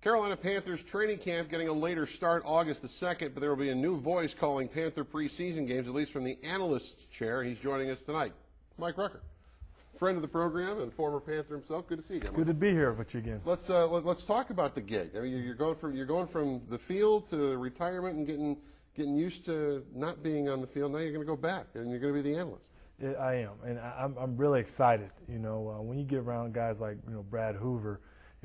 Carolina Panthers training camp getting a later start August the 2nd, but there will be a new voice calling Panther preseason games, at least from the analyst's chair. He's joining us tonight. Mike Rucker, friend of the program and former Panther himself. Good to see you, Mike. Good to be here with you again. Let's talk about the gig. I mean, you're going from the field to retirement and getting used to not being on the field. Now you're going to go back and you're going to be the analyst. Yeah, I am, and I'm really excited. You know, when you get around guys like Brad Hoover,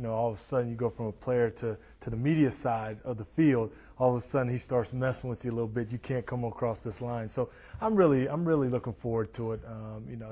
all of a sudden you go from a player to the media side of the field. All of a sudden he starts messing with you a little bit. You can't come across this line. So I'm really looking forward to it.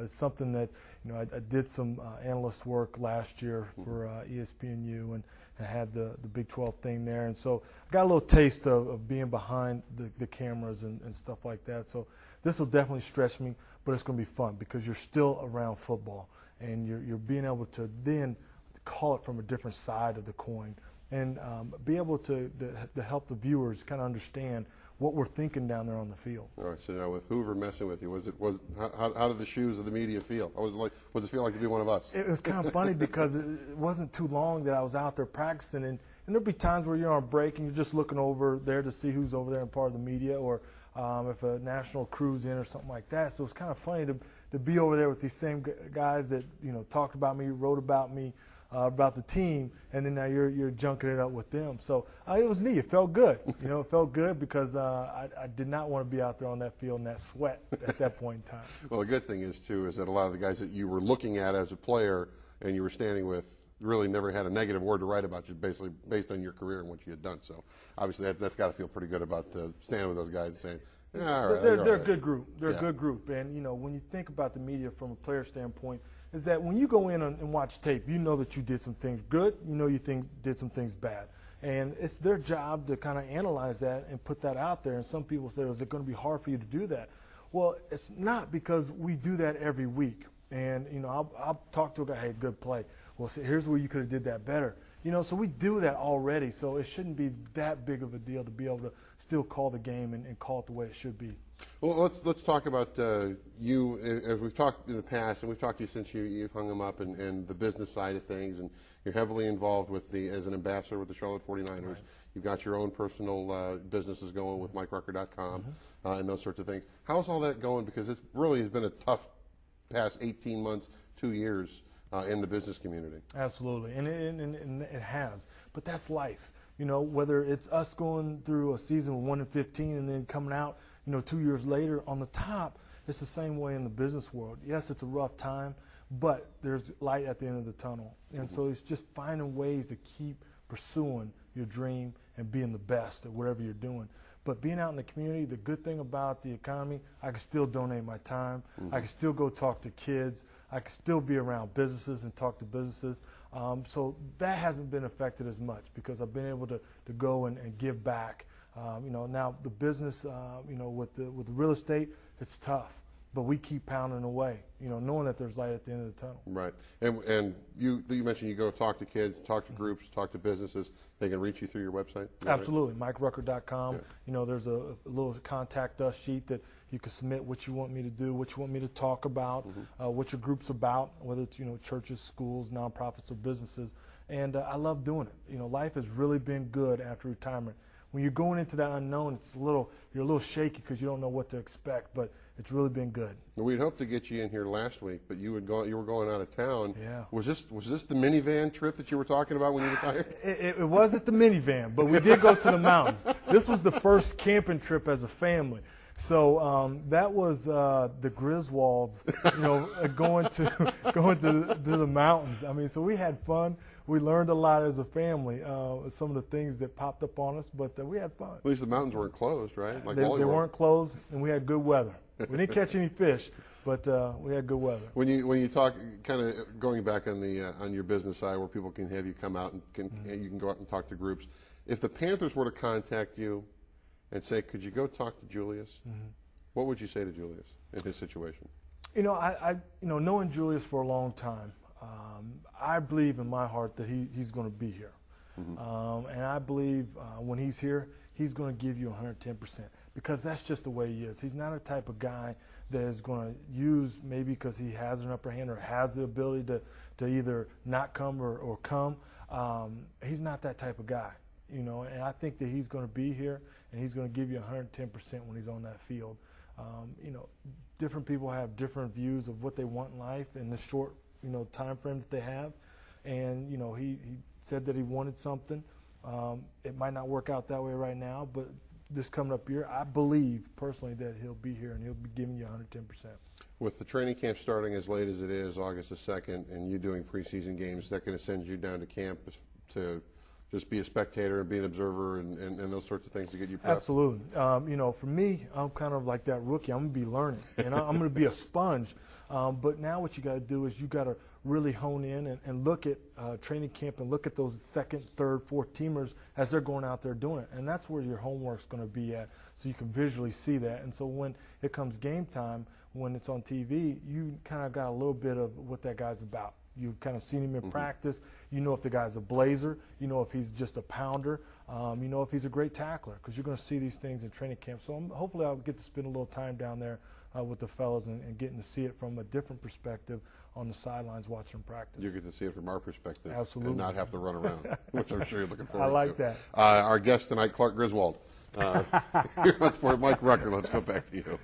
It's something that I did some analyst work last year for ESPNU and had the Big 12 thing there, and so I got a little taste of being behind the cameras and stuff like that. So this will definitely stretch me, but it's going to be fun because you're still around football and you're being able to then call it from a different side of the coin and be able to help the viewers kind of understand what we're thinking down there on the field. All right, so now with Hoover messing with you, how did the shoes of the media feel? What does it feel like to be one of us? It was kind of funny because it wasn't too long that I was out there practicing, and there'll be times where you're on break and you're just looking over there to see who's over there and part of the media, or if a national crew's in or something like that. So it's kind of funny to be over there with these same guys that talked about me, wrote about me, about the team, and then now you're junking it up with them. So it was neat. It felt good. It felt good because I did not want to be out there on that field in that sweat at that point in time. Well, the good thing is that a lot of the guys that you were looking at as a player and you were standing with really never had a negative word to write about you, basically based on your career and what you had done. So obviously that's got to feel pretty good about standing with those guys and saying, yeah, all right, they're a good group. They're a good group. And when you think about the media from a player standpoint, is that when you go in and watch tape, you know that you did some things good, you did some things bad. And it's their job to kind of analyze that and put that out there. And some people say, is it going to be hard for you to do that? Well, it's not, because we do that every week. And, I'll talk to a guy, hey, good play. Well, see, here's where you could have did that better. So we do that already. So it shouldn't be that big of a deal to be able to still call the game and call it the way it should be. Well, let's talk about you. As we've talked in the past, and we've talked to you since you've hung them up, and the business side of things, and you're heavily involved as an ambassador with the Charlotte 49ers. Right. You've got your own personal businesses going with MikeRucker.com and those sorts of things. How's all that going? Because it really has been a tough past 18 months, 2 years in the business community. Absolutely, and it has. But that's life. Whether it's us going through a season with 1-15 and then coming out 2 years later on the top, it's the same way in the business world. Yes, it's a rough time, but there's light at the end of the tunnel. And so it's just finding ways to keep pursuing your dream and being the best at whatever you're doing. But being out in the community, the good thing about the economy, I can still donate my time. I can still go talk to kids. I can still be around businesses and talk to businesses. So that hasn't been affected as much because I've been able to go and give back. Now the business, with the real estate, it's tough, but we keep pounding away, knowing that there's light at the end of the tunnel. Right. And you mentioned you go talk to kids, talk to groups, talk to businesses. They can reach you through your website? Absolutely. MikeRucker.com. Yeah. There's a little contact us sheet that you can submit what you want me to do, what you want me to talk about, what your group's about, whether it's, churches, schools, nonprofits, or businesses. And I love doing it. Life has really been good after retirement. When you're going into that unknown, you're a little shaky because you don't know what to expect, but it's really been good. We'd hoped to get you in here last week, but you were going out of town. Yeah. Was this the minivan trip that you were talking about when you retired? It wasn't the minivan, but we did go to the mountains. This was the first camping trip as a family. So that was the Griswolds, going to the mountains. I mean, so we had fun. We learned a lot as a family, some of the things that popped up on us, but we had fun. At least the mountains weren't closed, right? Like they weren't closed, and we had good weather. We didn't catch any fish, but we had good weather. When you talk, kind of going back on your business side, where people can have you come out and you can go out and talk to groups. If the Panthers were to contact you and say, could you go talk to Julius? What would you say to Julius in his situation? I knowing Julius for a long time, I believe in my heart that he's going to be here. And I believe when he's here, he's going to give you 110% because that's just the way he is. He's not a type of guy that is going to use, maybe because he has an upper hand or has the ability to either not come or come. he's not that type of guy, you know, and I think that he's going to be here and he's going to give you 110% when he's on that field. You know, different people have different views of what they want in life in the short, you know, time frame that they have. And, you know, he said that he wanted something. It might not work out that way right now, but this coming up year, I believe personally that he'll be here and he'll be giving you 110%. With the training camp starting as late as it is, August the 2nd, and you doing preseason games, is that going to send you down to camp to just be a spectator and be an observer and those sorts of things to get you prepped? Absolutely. You know, for me, I'm kind of like that rookie. I'm going to be learning, and I'm going to be a sponge. But now what you got to do is you got to really hone in and look at training camp and look at those second, third, fourth teamers as they're going out there doing it. And that's where your homework's going to be at, so you can visually see that. And so when it comes game time, when it's on TV, you kind of got a little bit of what that guy's about. You've kind of seen him in practice. You know if the guy's a blazer. You know if he's just a pounder. You know if he's a great tackler, because you're going to see these things in training camp. So hopefully I'll get to spend a little time down there with the fellas and getting to see it from a different perspective on the sidelines watching them practice. You get to see it from our perspective. Absolutely. And not have to run around, which I'm sure you're looking forward I like to. that. Our guest tonight, Clark Griswold. Here on Sport, Mike Rucker. Let's go back to you.